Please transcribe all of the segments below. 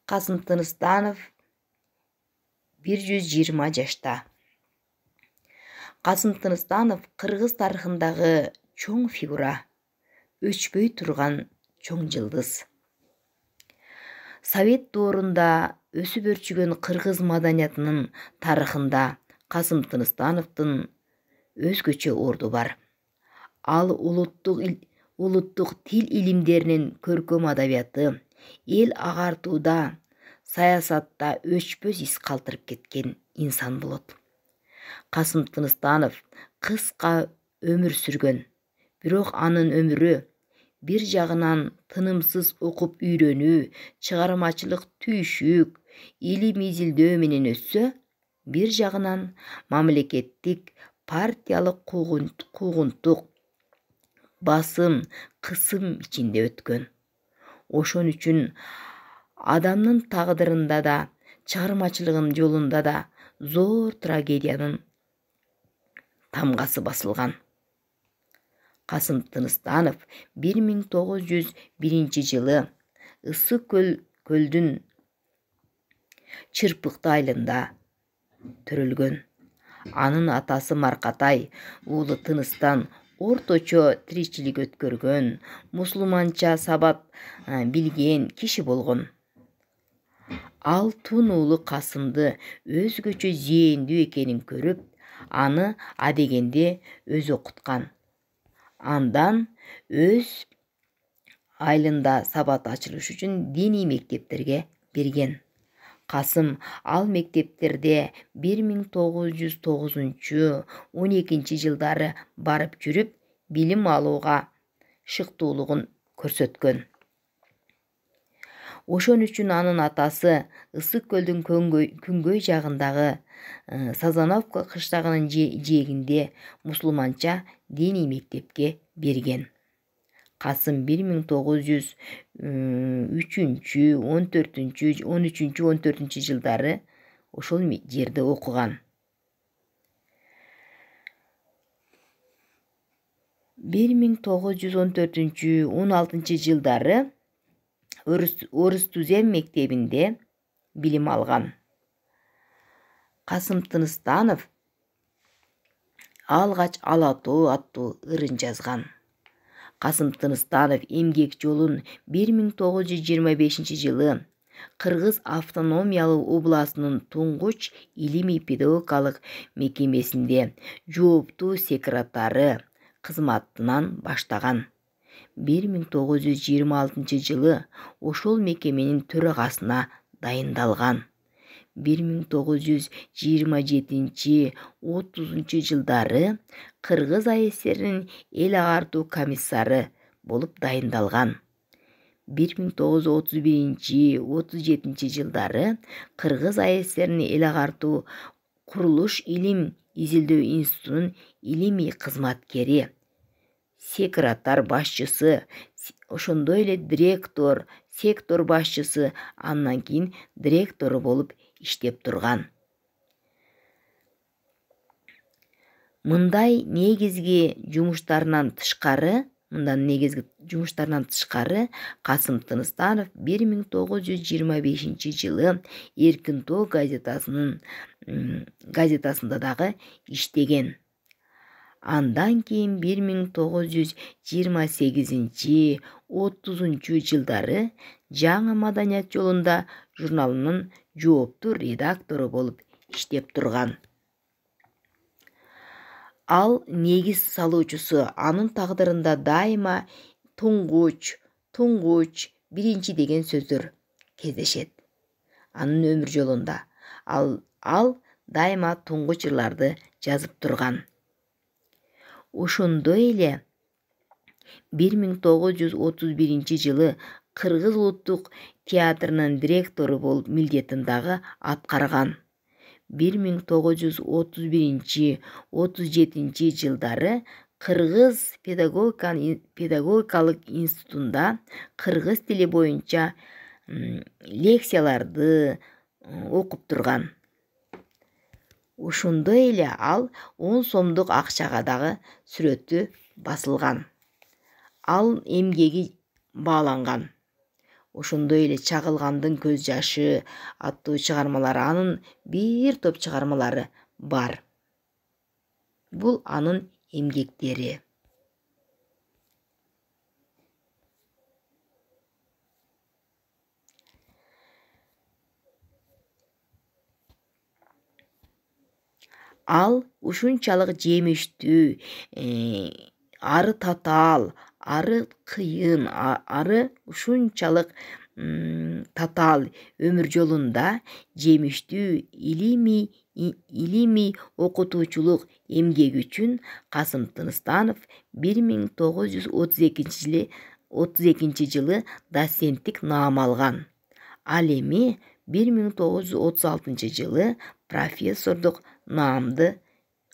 Касым Тыныстанов 120 жашта. Касым Тыныстанов кыргыз тарыхындагы чоң фигура, өчпөй турган чоң жылдыз. Совет доорунда өсүп өрчүгөн кыргыз маданиятынын тарыхында Касым Тыныстановдун өзгөчө орду бар. Ал улуттук тил илимдеринин көркөм адабияты, эл агартууда, саясатта өчпөс из калтырып кеткен инсан болот. Касым Тыныстанов кыска өмүр сүргөн, бирок анын өмүрү бир жагынан тынымсыз окуп үйрөнүү, чыгармачылык түйшүк, илим изилдөө менен өтсө, бир жагынан мамлекеттик партиялык куугунтук, басым, кысым ичинде өткөн. Ошон үчүн адамдын тагдырында да, чыгармачылыгынын жолунда да зор трагедиянын тамгасы басылган. Касым Тыныстанов 1901 жылы Ысык көлдүн Чырпыкты айылында төрөлгөн. Анын атасы Маркатай, уулу Тыныстан орточо тиричилик өткөргөн, мусулманча сабат билген киши болгон. Ал тун уулу Касымды өзгөчө зээндүү экенин көрүп, аны адегенде өзү окуткан. Андан өз айылында сабат ачылыш үчүн диний мектептерге берген. Касым ал мектептерде 1909-12 жылдары барып жүрүп, билим алууга шыктуулугун көрсөткөн. Ошон үчүн анын атасы Ысык көлдүн күнгөй жагындагы Сазановка кыштагынын жээгинде мусулманча диний мектепке берген. Касым 1903-14 жылдары ошол жерде окуган. 1914-16 жылдары Орус-Тузем мектебинде билим алган. Касым Тыныстанов алгач Ала тоо аттуу ырын жазган. Касым Тыныстанов эмгек жолун 1925 жылы Кыргыз автономиялуу областынын туңгуч илимий-педагогикалык мекемесинде жооптуу секретары кызматынан баштаган. 1926 жылы ошол мекеменин төрагасына дайындалган. 1927-30 жылдары Кыргыз АСРнин эл агартуу комиссары болуп дайындалган. 1931-37 жылдары Кыргыз АСРнин эл агартуу курулуш илим изилдөө институтунун илимий кызматкери, секретарь башчысы, ошондой эле директор, сектор башчысы, андан кийин директору болуп иштеп турган. Мындай негизги жумуштарынан тышкары Касым Тыныстанов 1925 жылы Эркин тоо газетасында дагы иштеген. Андан кийин 1928-30 жылдары Жаңы маданият жолунда журналынын жооптуу редактору болуп иштеп турган. Ал негиз салуучусу, анын тагдырында дайыма туңгуч, биринчи деген сөздөр кездешет. Анын өмүр жолунда ал дайыма туңгуч ырларды жазып турган. Ошондой эле 1931 жылы Кыргыз улуттук театрынын директору болуп милдетин дагы аткарган. 1931-37 жылдары Кыргыз педагогикалык институтунда кыргыз тили боюнча лекцияларды окуп турган. Ошондой эле ал 10 сомдук акчага дагы сүрөтү басылган. Ал эмгеги бааланган. ошондой эле Чагылгандын көз жашы аттуу чыгармалары, анын бир топ чыгармалары бар. Бул анын эмгектери. Ал ушунчалык жемиштүү, ары татаал, ары кыйын, ары ушунчалык татаал өмүр жолунда жемиштүү илимий окутуучулук эмгеги үчүн Касым Тыныстанов 1932 жылы доценттик наам алган. Ал эми 1936 жылы профессордук наамды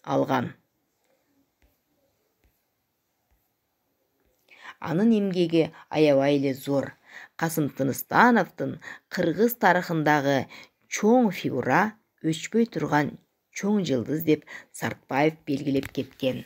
алган. Анын эмгеги аябай эле зор. Касым Тыныстановдун кыргыз тарыхындагы чоң фигура, өчпөй турган чоң жылдыз деп Сартбаев белгилеп кеткен.